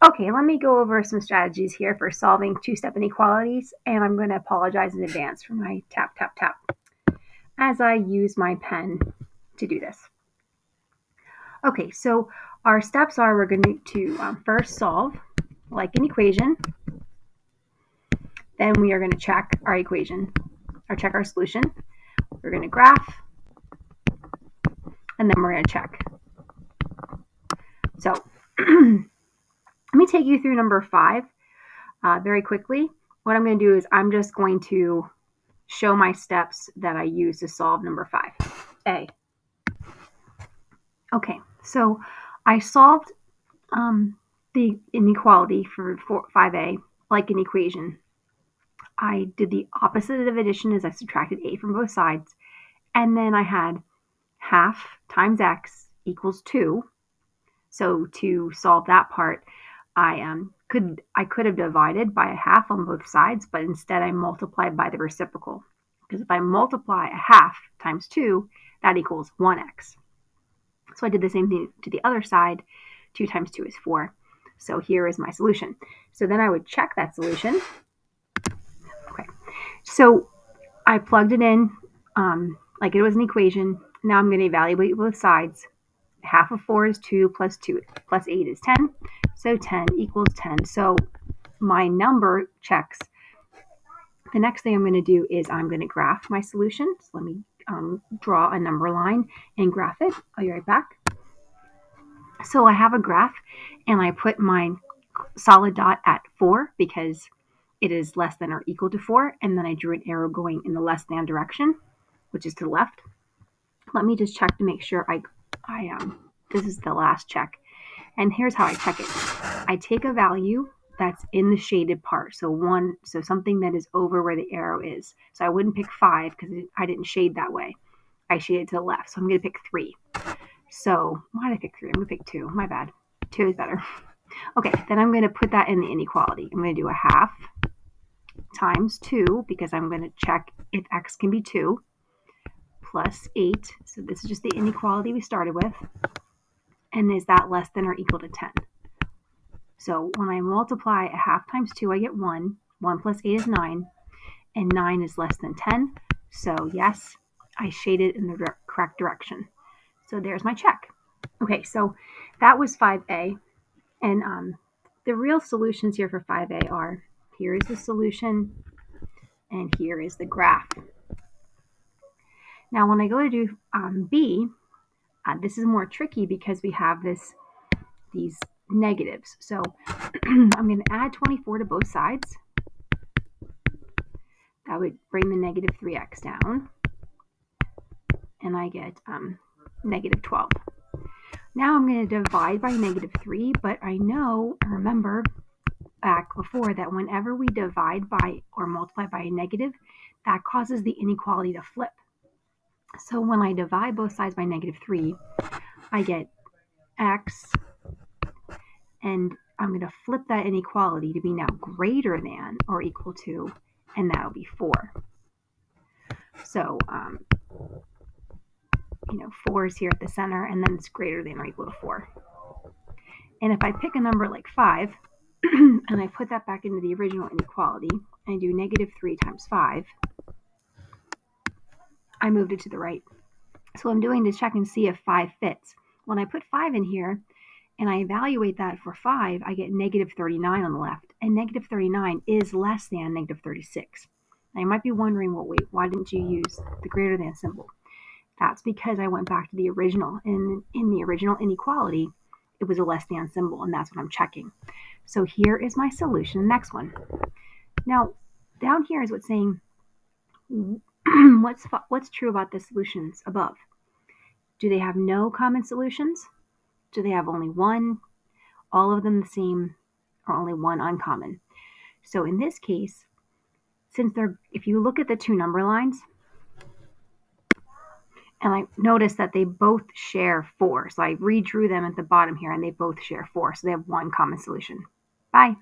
Okay, let me go over some strategies here for solving two-step inequalities, and I'm going to apologize in advance for my tap, tap, tap as I use my pen to do this. Okay, so our steps are we're going to first solve like an equation. Then we are going to check our equation, or check our solution. We're going to graph, and then we're going to check. So let me take you through number 5 very quickly. What I'm going to do is I'm just going to show my steps that I use to solve number 5A. Okay, so I solved the inequality for 5A like an equation. I did the opposite of addition as I subtracted a from both sides, and then I had half times x equals 2. So to solve that part, I could have divided by a half on both sides, but instead I multiplied by the reciprocal. Because if I multiply a half times 2, that equals 1x. So I did the same thing to the other side. 2 times 2 is 4. So here is my solution. So then I would check that solution. Okay. So I plugged it in like it was an equation. Now I'm going to evaluate both sides. Half of 4 is 2 plus 2 plus 8 is 10. So 10 equals 10. So my number checks. The next thing I'm going to do is I'm going to graph my solution. So let me draw a number line and graph it. I'll be right back. So I have a graph, and I put my solid dot at 4 because it is less than or equal to 4, and then I drew an arrow going in the less than direction, which is to the left. Let me just check to make sure this is the last check. And here's how I check it. I take a value that's in the shaded part. So something that is over where the arrow is. So I wouldn't pick 5 because I didn't shade that way. I shaded to the left. So I'm going to pick 3. So why did I pick 3? I'm going to pick 2. My bad. 2 is better. Okay, then I'm going to put that in the inequality. I'm going to do a half times 2 because I'm going to check if x can be 2 plus 8. So this is just the inequality we started with. And is that less than or equal to 10? So when I multiply a half times 2, I get 1. 1 plus 8 is 9. And 9 is less than 10. So yes, I shaded in the correct direction. So there's my check. Okay, so that was 5A. And the real solutions here for 5A are, here is the solution, and here is the graph. Now when I go to do B, this is more tricky because we have these negatives. So I'm going to add 24 to both sides. That would bring the negative 3x down. And I get negative 12. Now I'm going to divide by negative 3, but I remember back before that whenever we divide by or multiply by a negative, that causes the inequality to flip. So when I divide both sides by negative 3, I get x, and I'm going to flip that inequality to be now greater than or equal to, and that'll be 4. So 4 is here at the center, and then it's greater than or equal to 4. And if I pick a number like 5, and I put that back into the original inequality, and I do negative 3 times 5, I moved it to the right. So what I'm doing to check and see if 5 fits. When I put 5 in here, and I evaluate that for 5, I get negative 39 on the left, and negative 39 is less than negative 36. Now you might be wondering, well, wait, why didn't you use the greater than symbol? That's because I went back to the original, and in the original inequality, it was a less than symbol, and that's what I'm checking. So here is my solution, next one. Now, down here is what's saying, what's true about the solutions above? Do they have no common solutions? Do they have only one? All of them the same, or only one uncommon? So in this case, if you look at the two number lines, and I noticed that they both share 4. So I redrew them at the bottom here, and they both share 4. So they have one common solution. Bye.